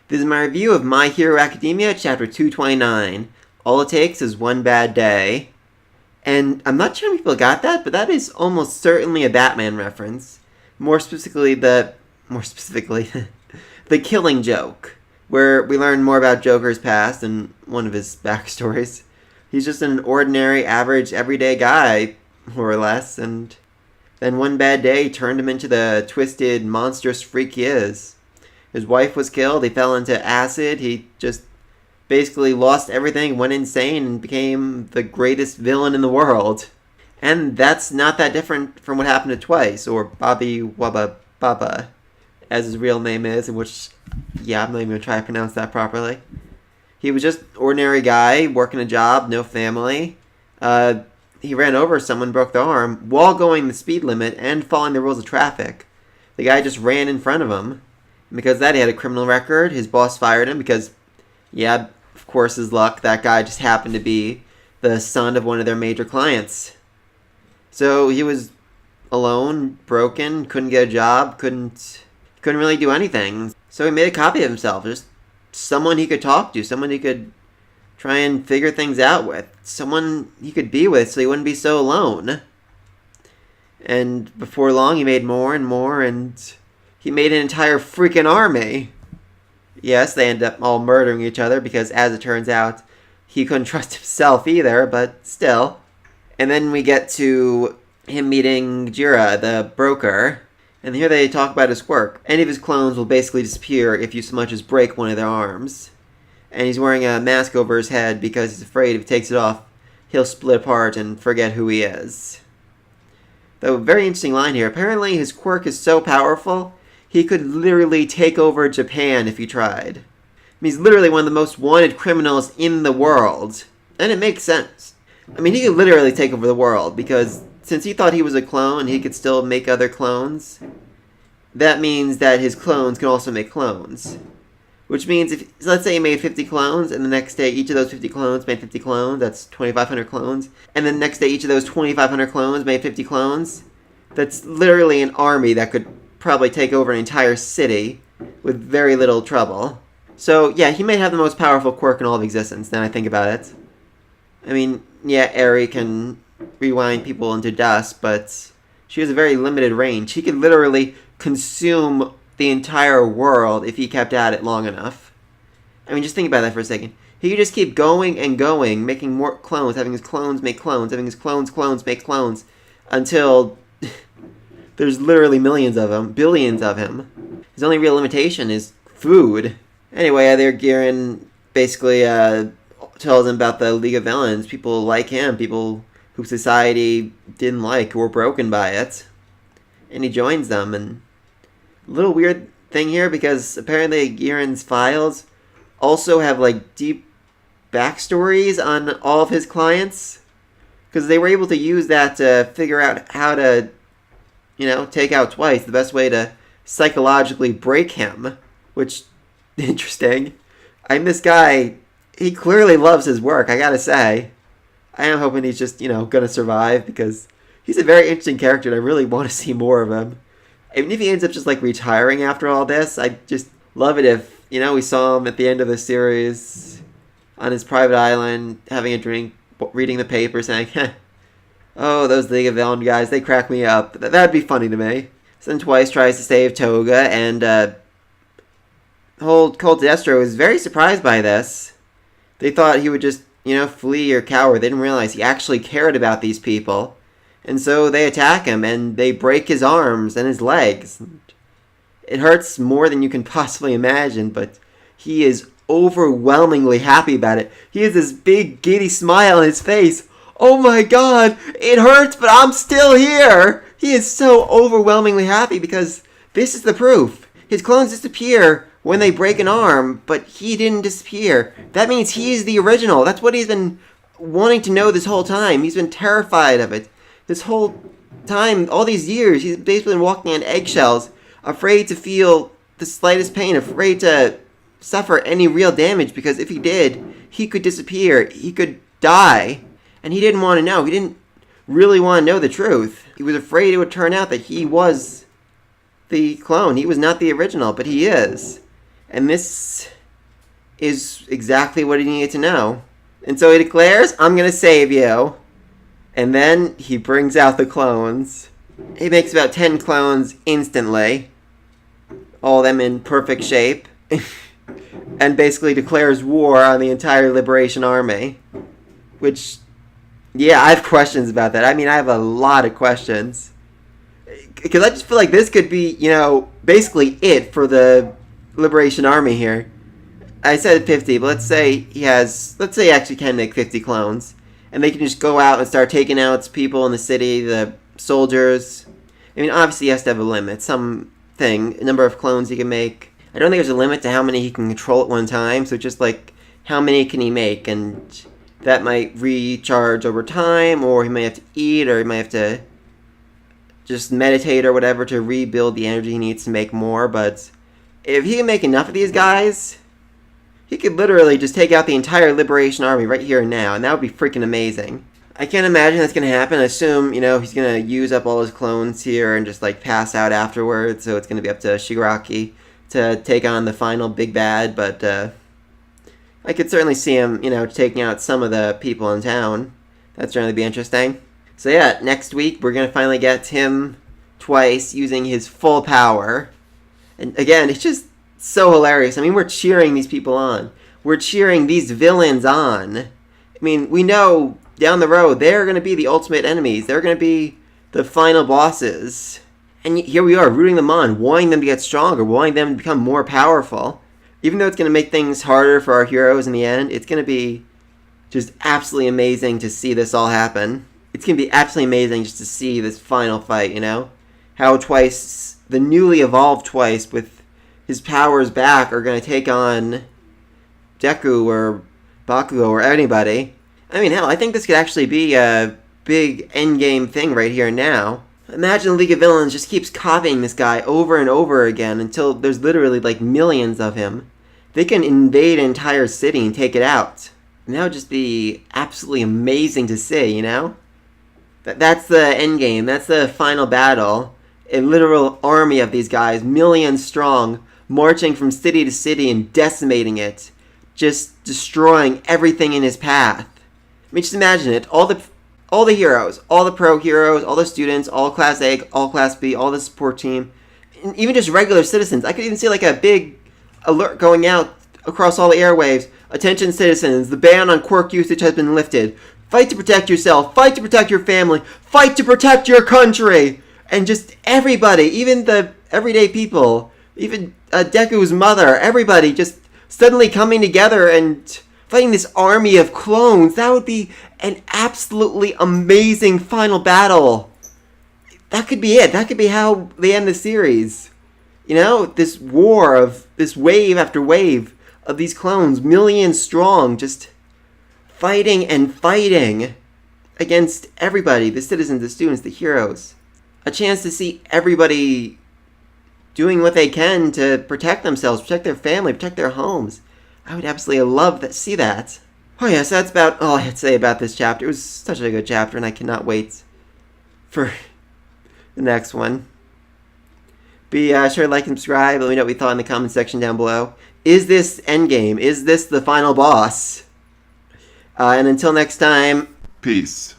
This is my review of My Hero Academia, Chapter 229. All it takes is one bad day. And I'm not sure if people got that, but that is almost certainly a Batman reference. More specifically, the Killing Joke, where we learn more about Joker's past and one of his backstories. He's just an ordinary, average, everyday guy, more or less, and then one bad day turned him into the twisted, monstrous freak he is. His wife was killed, he fell into acid, he just basically lost everything, went insane, and became the greatest villain in the world. And that's not that different from what happened to Twice, or Bobby Wubba Baba, as his real name is, in which, I'm not even going to try to pronounce that properly. He was just an ordinary guy, working a job, no family. He ran over someone, broke their arm, while going the speed limit and following the rules of traffic. The guy just ran in front of him. Because of that, he had a criminal record. His boss fired him because, of course, his luck, that guy just happened to be the son of one of their major clients. So he was alone, broken, couldn't get a job, couldn't really do anything. So he made a copy of himself, just someone he could talk to, someone he could try and figure things out with, someone he could be with so he wouldn't be so alone. And before long, he made more and more, and he made an entire freaking army. Yes, they ended up all murdering each other because, as it turns out, he couldn't trust himself either, but still. And then we get to him meeting Jira, the broker, and here they talk about his quirk. Any of his clones will basically disappear if you so much as break one of their arms. And he's wearing a mask over his head because he's afraid if he takes it off, he'll split apart and forget who he is. Though, very interesting line here. Apparently his quirk is so powerful, he could literally take over Japan if he tried. I mean, he's literally one of the most wanted criminals in the world. And it makes sense. I mean, he could literally take over the world, because since he thought he was a clone, he could still make other clones. That means that his clones can also make clones. Which means, let's say he made 50 clones, and the next day each of those 50 clones made 50 clones, that's 2,500 clones. And then the next day each of those 2,500 clones made 50 clones. That's literally an army that could probably take over an entire city with very little trouble. So, he may have the most powerful quirk in all of existence, now I think about it. I mean, Eri can rewind people into dust, but she has a very limited range. He could literally consume the entire world if he kept at it long enough. I mean, just think about that for a second. He could just keep going and going, making more clones, having his clones make clones, having his clones make clones, until there's literally millions of them, billions of him. His only real limitation is food. Anyway, there Giran basically tells him about the League of Villains. People like him, people who society didn't like, who were broken by it. And he joins them, and a little weird thing here, because apparently Giran's files also have, deep backstories on all of his clients. Because they were able to use that to figure out how to take out Twice, the best way to psychologically break him, which, interesting. This guy, he clearly loves his work, I gotta say. I am hoping he's just, gonna survive, because he's a very interesting character, and I really want to see more of him. Even if he ends up just, retiring after all this, I'd just love it if, we saw him at the end of the series on his private island, having a drink, reading the paper, saying, oh, those League of Villains guys, they crack me up. That'd be funny to me. So then Twice tries to save Toga, and whole Cult Destro is very surprised by this. They thought he would just, flee or cower. They didn't realize he actually cared about these people. And so they attack him, and they break his arms and his legs. It hurts more than you can possibly imagine, but he is overwhelmingly happy about it. He has this big, giddy smile on his face. Oh my god, it hurts, but I'm still here! He is so overwhelmingly happy because this is the proof. His clones disappear when they break an arm, but he didn't disappear. That means he is the original. That's what he's been wanting to know this whole time. He's been terrified of it. This whole time, all these years, he's basically been walking on eggshells, afraid to feel the slightest pain, afraid to suffer any real damage, because if he did, he could disappear. He could die. And he didn't want to know. He didn't really want to know the truth. He was afraid it would turn out that he was the clone. He was not the original, but he is. And this is exactly what he needed to know. And so he declares, I'm going to save you. And then he brings out the clones. He makes about 10 clones instantly. All of them in perfect shape. And basically declares war on the entire Liberation Army. Which, yeah, I have questions about that. I mean, I have a lot of questions. Because I just feel like this could be, basically it for the Liberation Army here. I said 50, but let's say he actually can make 50 clones. And they can just go out and start taking out people in the city, the soldiers. I mean, obviously he has to have a limit. A number of clones he can make. I don't think there's a limit to how many he can control at one time. So just like, how many can he make? And that might recharge over time, or he might have to eat, or he might have to just meditate or whatever to rebuild the energy he needs to make more. But if he can make enough of these guys, he could literally just take out the entire Liberation Army right here and now, and that would be freaking amazing. I can't imagine that's going to happen. I assume, he's going to use up all his clones here and just, pass out afterwards, so it's going to be up to Shigaraki to take on the final big bad, but I could certainly see him, taking out some of the people in town. That'd certainly be interesting. So yeah, next week we're going to finally get him twice using his full power. And again, it's just so hilarious. I mean, we're cheering these people on. We're cheering these villains on. I mean, we know down the road they're going to be the ultimate enemies. They're going to be the final bosses. And here we are, rooting them on, wanting them to get stronger, wanting them to become more powerful. Even though it's going to make things harder for our heroes in the end, it's going to be just absolutely amazing to see this all happen. It's going to be absolutely amazing just to see this final fight, How Twice, the newly evolved Twice with his powers back, are going to take on Deku or Bakugo or anybody. I mean, hell, I think this could actually be a big endgame thing right here and now. Imagine League of Villains just keeps copying this guy over and over again until there's literally millions of him. They can invade an entire city and take it out. And that would just be absolutely amazing to see, That's the endgame. That's the final battle. A literal army of these guys, millions strong, marching from city to city and decimating it. Just destroying everything in his path. I mean, just imagine it. All the heroes, all the pro heroes, all the students, all Class A, all Class B, all the support team, and even just regular citizens. I could even see a big alert going out across all the airwaves. Attention citizens, the ban on quirk usage has been lifted. Fight to protect yourself, fight to protect your family, fight to protect your country! And just everybody, even the everyday people, even Deku's mother, everybody just suddenly coming together and fighting this army of clones. That would be an absolutely amazing final battle. That could be it. That could be how they end the series. This war of this wave after wave of these clones, millions strong, just fighting and fighting against everybody, the citizens, the students, the heroes. A chance to see everybody doing what they can to protect themselves, protect their family, protect their homes. I would absolutely love to see that. Oh yes, that's about all I had to say about this chapter. It was such a good chapter, and I cannot wait for the next one. Be sure to like and subscribe. Let me know what you thought in the comment section down below. Is this endgame? Is this the final boss? And until next time, peace.